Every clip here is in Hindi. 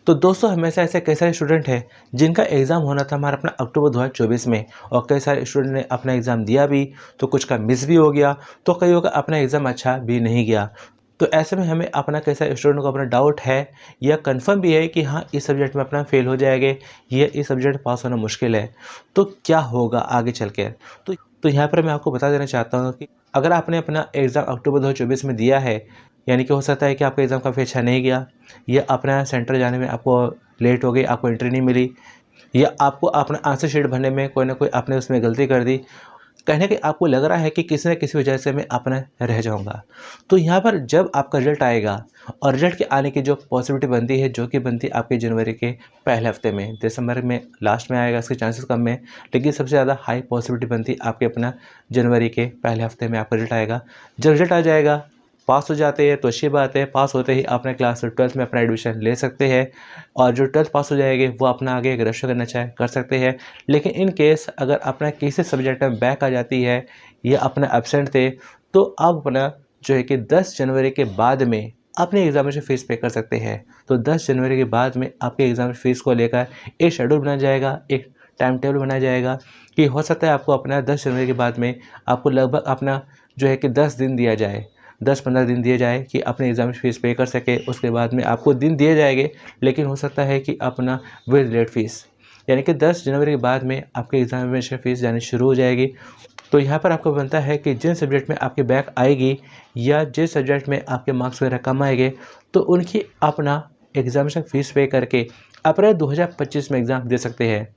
तो दोस्तों हमेशा ऐसे कई सारे स्टूडेंट हैं जिनका एग्ज़ाम होना था हमारा अपना अक्टूबर 2024 में, और कई सारे स्टूडेंट ने अपना एग्ज़ाम दिया भी, तो कुछ का मिस भी हो गया, तो कईयों का अपना एग्ज़ाम अच्छा भी नहीं गया। तो ऐसे में हमें अपना कई सारे स्टूडेंट को अपना डाउट है या कंफर्म भी है कि हाँ, इस सब्जेक्ट में अपना फेल हो जाएंगे या इस सब्जेक्ट पास होना मुश्किल है, तो क्या होगा आगे चल के। तो यहाँ पर मैं आपको बता देना चाहता हूँ कि अगर आपने अपना एग्ज़ाम अक्टूबर 2024 में दिया है, यानी कि हो सकता है कि आपका एग्ज़ाम काफ़ी अच्छा नहीं गया, या अपना सेंटर जाने में आपको लेट हो गई, आपको एंट्री नहीं मिली, या आपको अपना आंसर शीट भरने में कोई ना कोई आपने उसमें गलती कर दी, कहीं न कहीं आपको लग रहा है कि किसी न किसी वजह से मैं अपना रह जाऊँगा। तो यहाँ पर जब आपका रिज़ल्ट आएगा, और रिज़ल्ट के आने की जो पॉसिबिलिटी बनती है, जो कि बनती है आपके जनवरी के पहले हफ्ते में, दिसंबर में लास्ट में आएगा, इसके चांसेस कम है, लेकिन सबसे ज़्यादा हाई पॉसिबिलिटी बनती है आपके अपना जनवरी के पहले हफ्ते में आपका रिज़ल्ट आएगा। जब रिज़ल्ट आ जाएगा, पास हो जाते हैं तो अच्छी बात है, पास होते ही अपने क्लास 12th में अपना एडमिशन ले सकते हैं, और जो 12th पास हो जाएंगे वो अपना आगे ग्रेजुएशन करना चाहे कर सकते हैं। लेकिन इन केस अगर अपना किसी सब्जेक्ट में बैक आ जाती है या अपना एब्सेंट थे, तो आप अपना जो है कि 10 जनवरी के बाद में अपने एग्जामिनेशन फ़ीस पे कर सकते हैं। तो 10 जनवरी के बाद में आपके एग्जामिनेशन फ़ीस को लेकर एक शेड्यूल बनाया जाएगा, एक टाइम टेबल बनाया जाएगा, कि हो सकता है आपको अपना 10 जनवरी के बाद में आपको लगभग अपना जो है कि 10 दिन दिया जाए, 10-15 दिन दिए जाए कि अपने एग्जामिनेशन फ़ीस पे कर सके। उसके बाद में आपको दिन दिए जाएंगे, लेकिन हो सकता है कि अपना विद लेट फ़ीस, यानी कि 10 जनवरी के बाद में आपके एग्जामिनेशन फ़ीस जानी शुरू हो जाएगी। तो यहाँ पर आपको बनता है कि जिन सब्जेक्ट में आपकी बैक आएगी या जिस सब्जेक्ट में आपके मार्क्स वगैरह कम आएंगे, तो उनकी अपना एग्जामिनेशन फ़ीस पे करके अप्रैल 2025 में एग्ज़ाम दे सकते हैं।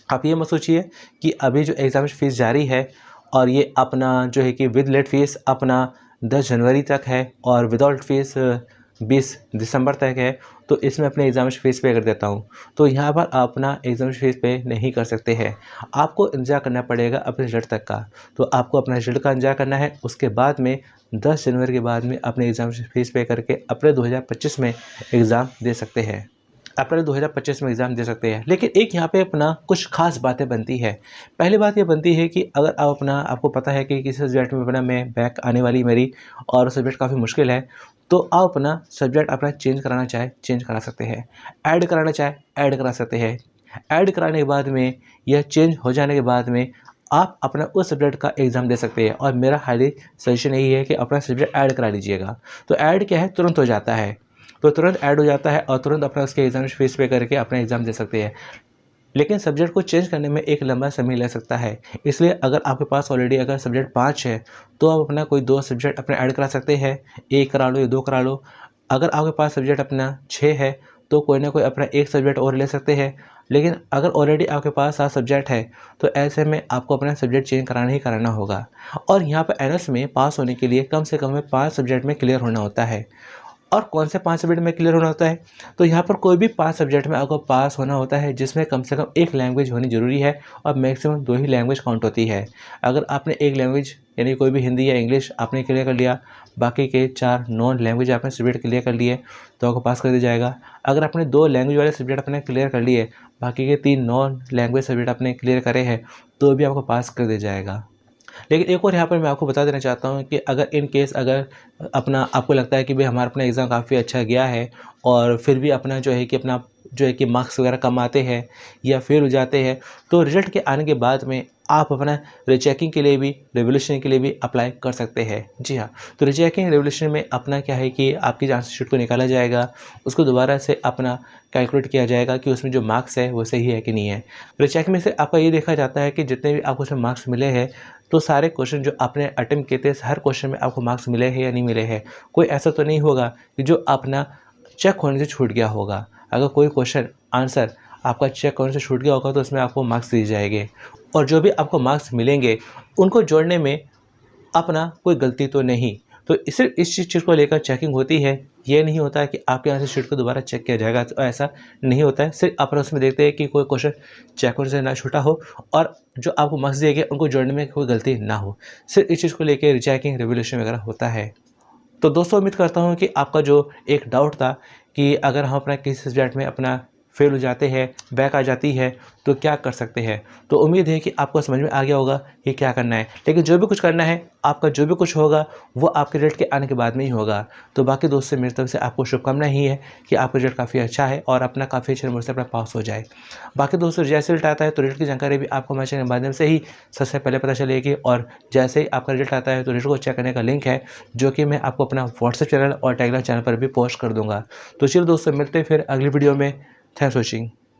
आप ये मत सोचिए कि अभी जो एग्ज़ामिनेशन फ़ीस जारी है, और ये अपना जो है कि विद लेट फ़ीस अपना 10 जनवरी तक है, और विदाउट फ़ीस 20 दिसंबर तक है, तो इसमें अपने एग्ज़ामिनेशन फ़ीस पे कर देता हूँ। तो यहाँ पर आप अपना एग्ज़ामिनेशन फ़ीस पे नहीं कर सकते हैं, आपको इंतज़ार करना पड़ेगा अपने रिज़ल्ट तक का। तो आपको अपना रिज़ल्ट का इंतज़ार करना है, उसके बाद में 10 जनवरी के बाद में अपने एग्ज़ामिनेशन फ़ीस पे करके अप्रैल 2025 में एग्ज़ाम दे सकते हैं। अप्रैल 2025 में एग्ज़ाम दे सकते हैं। लेकिन एक यहाँ पे अपना कुछ ख़ास बातें बनती है। पहली बात ये बनती है कि अगर आप अपना आपको पता है कि किसी सब्जेक्ट में अपना मैं बैक आने वाली मेरी, और सब्जेक्ट काफ़ी मुश्किल है, तो आप अपना सब्जेक्ट अपना चेंज कराना चाहे चेंज करा सकते हैं, ऐड कराना चाहे ऐड करा सकते हैं। ऐड कराने के बाद में या चेंज हो जाने के बाद में आप अपना उस सब्जेक्ट का एग्ज़ाम दे सकते हैं, और मेरा हाईली सजेशन यही है कि अपना सब्जेक्ट ऐड करा लीजिएगा। तो ऐड क्या है, तुरंत हो जाता है, तो तुरंत ऐड हो जाता है और तुरंत अपना उसके एग्ज़ामिनेशन फ़ीस पे करके अपना एग्ज़ाम दे सकते हैं। लेकिन सब्जेक्ट को चेंज करने में एक लंबा समय लग सकता है, इसलिए अगर आपके पास ऑलरेडी अगर सब्जेक्ट 5 है, तो आप अपना कोई 2 सब्जेक्ट अपना ऐड करा सकते हैं, 1 करा लो या 2 करा लो। अगर आपके पास सब्जेक्ट अपना 6 है, तो कोई ना कोई अपना 1 सब्जेक्ट और ले सकते हैं। लेकिन अगर ऑलरेडी आपके पास 7 सब्जेक्ट है, तो ऐसे में आपको अपना सब्जेक्ट चेंज कराना ही कराना होगा। और यहाँ पर एनएस में पास होने के लिए कम से कम में 5 सब्जेक्ट में क्लियर होना होता है। और कौन से 5 सब्जेक्ट में क्लियर होना होता है? तो यहाँ पर कोई भी 5 सब्जेक्ट में आपको पास होना होता है, जिसमें कम से कम 1 लैंग्वेज होनी ज़रूरी है, और मैक्सिमम 2 ही लैंग्वेज काउंट होती है। अगर आपने 1 लैंग्वेज यानी कोई भी हिंदी या इंग्लिश आपने क्लियर कर लिया, बाकी के 4 नॉन लैंग्वेज आपने सब्जेक्ट क्लियर कर लिए, तो आपको पास कर दिया जाएगा। अगर आपने 2 लैंग्वेज वाले सब्जेक्ट अपने क्लियर कर लिए, बाकी के 3 नॉन लैंग्वेज सब्जेक्ट आपने क्लियर करे हैं, तो भी आपको पास कर दिया जाएगा। लेकिन एक और यहाँ पर मैं आपको बता देना चाहता हूँ कि अगर इन केस अगर अपना आपको लगता है कि भाई हमारा अपना एग्ज़ाम काफ़ी अच्छा गया है, और फिर भी अपना जो है कि अपना जो है कि मार्क्स वगैरह कम आते हैं या फेल हो जाते हैं, तो रिज़ल्ट के आने के बाद में आप अपना रीचेकिंग के लिए भी, रिवैल्यूएशन के लिए भी अप्लाई कर सकते हैं। जी हाँ, तो रीचेकिंग रिवैल्यूएशन में अपना क्या है कि आपकी आंसर शीट को निकाला जाएगा, उसको दोबारा से अपना कैलकुलेट किया जाएगा कि उसमें जो मार्क्स है वो सही है कि नहीं है। रीचेक में से आपका ये देखा जाता है कि जितने भी आपको उसमें मार्क्स मिले हैं, तो सारे क्वेश्चन जो आपने अटेम्प्ट किए थे, हर क्वेश्चन में आपको मार्क्स मिले हैं या नहीं मिले हैं। कोई ऐसा तो नहीं होगा कि जो अपना चेक होने से छूट गया होगा। अगर कोई क्वेश्चन आंसर आपका चेक होने से छूट गया होगा, तो उसमें आपको मार्क्स दिए जाएंगे, और जो भी आपको मार्क्स मिलेंगे उनको जोड़ने में अपना कोई गलती तो नहीं। तो सिर्फ इस चीज़ को लेकर चेकिंग होती है, ये नहीं होता है कि आपके आंसर शीट को दोबारा चेक किया जाएगा, तो ऐसा नहीं होता है। सिर्फ अपन उसमें देखते हैं कि कोई क्वेश्चन चेक होने से ना छूटा हो, और जो आपको मार्क्स दिए गए उनको जोड़ने में कोई गलती ना हो। सिर्फ इस चीज़ को लेकर रीचेकिंग, रिवैल्यूएशन वगैरह होता है। तो दोस्तों उम्मीद करता हूँ कि आपका जो एक डाउट था कि अगर हम अपना किसी सब्जेक्ट में अपना फेल हो जाते हैं, बैक आ जाती है, तो क्या कर सकते हैं। तो उम्मीद है कि आपको समझ में आ गया होगा कि क्या करना है। लेकिन जो भी कुछ करना है, आपका जो भी कुछ होगा वो आपके रिजल्ट के आने के बाद में ही होगा। तो बाकी दोस्तों मेरी तरफ से आपको शुभकामनाएं ही है कि आपका रिजल्ट काफ़ी अच्छा है और अपना काफ़ी अच्छे नंबर से अपना पास हो जाए। बाकी दोस्तों जैसे रिजल्ट आता है तो रिजल्ट की जानकारी भी आपको हमारे चैनल के माध्यम से ही सबसे पहले पता चलेगी, और जैसे ही आपका रिजल्ट आता है तो रिजल्ट को चेक करने का लिंक है जो कि मैं आपको अपना व्हाट्सएप चैनल और टेलीग्राम चैनल पर भी पोस्ट कर दूंगा। तो चलिए दोस्तों मिलते हैं फिर अगली वीडियो में। Thanks for watching.